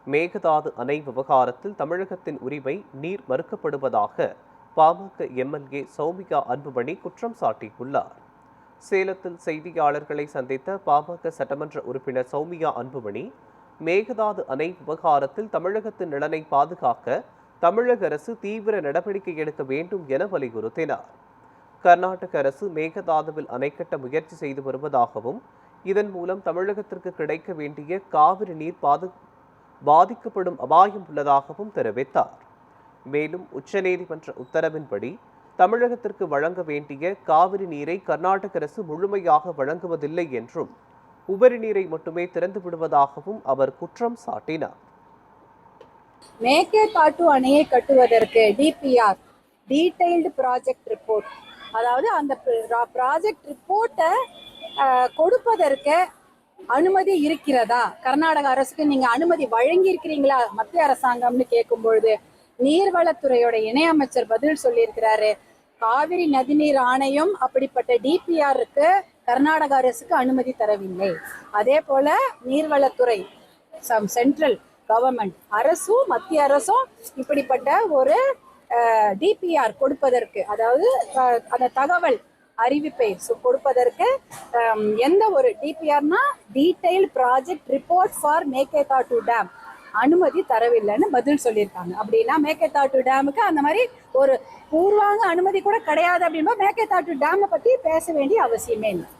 மேகதாது அணை விவகாரத்தில் தமிழகத்தின் உரிமை நீர் மறுக்கப்படுவதாக பாமக எம்எல்ஏ சௌமியா அன்புமணி குற்றம் சாட்டியுள்ளார். சேலத்தில் செய்தியாளர்களை சந்தித்த பாமக சட்டமன்ற உறுப்பினர் சௌமியா அன்புமணி, மேகதாது அணை விவகாரத்தில் தமிழகத்தின் நலனை பாதுகாக்க தமிழக அரசு தீவிர நடவடிக்கை எடுக்க வேண்டும் என வலியுறுத்தினார். கர்நாடக அரசு மேகதாதுவில் அணை கட்ட முயற்சி செய்து வருவதாகவும், இதன் மூலம் தமிழகத்திற்கு கிடைக்க வேண்டிய காவிரி நீர் பாதிக்கப்படும் அபாயம் உள்ளதாகவும் தெரிவித்தார். மேலும் உச்சநீதிமன்ற உத்தரவின்படி தமிழகத்திற்கு வழங்க வேண்டிய காவிரி நீரை கர்நாடக அரசு முழுமையாக வழங்குவதில்லை என்றும், உபரி நீரை மட்டுமே திறந்து விடுவதாகவும் அவர் குற்றம் சாட்டினார். மேகதாது அணையை கட்டுவதற்கு டிபிஆர் டீடைல்டு ப்ராஜெக்ட் ரிப்போர்ட், அதாவது அந்த ப்ராஜெக்ட் ரிப்போர்ட்டை கொடுப்பதற்கு அனுமதி இருக்கிறதா, கர்நாடக அரசுக்கு நீங்க அனுமதி வழங்கி இருக்கிறீங்களா மத்திய அரசாங்கம்னு கேட்கும் பொழுது நீர்வளத்துறையோட இணையமைச்சர் பதில் சொல்லியிருக்கிறாரு, காவிரி நதிநீர் ஆணையம் அப்படிப்பட்ட டிபிஆருக்கு கர்நாடக அரசுக்கு அனுமதி தரவில்லை. அதே போல நீர்வளத்துறை சென்ட்ரல் கவர்மெண்ட் அரசும் மத்திய அரசும் இப்படிப்பட்ட ஒரு டிபிஆர் கொடுப்பதற்கு, அதாவது அந்த தகவல் அறிவிப்பை கொடுப்பதற்கு எந்த ஒரு டிபிஆர்னா detail project report for Mekedatu dam அனுமதி தரவில்லைன்னு பதில் சொல்லியிருக்காங்க. அப்படின்னா மேகதாது டேமுக்கு அந்த மாதிரி ஒரு பூர்வாங்க அனுமதி கூட கிடையாது அப்படின்னா மேகதாது டேமை பற்றி பேச வேண்டிய அவசியமே இல்லை.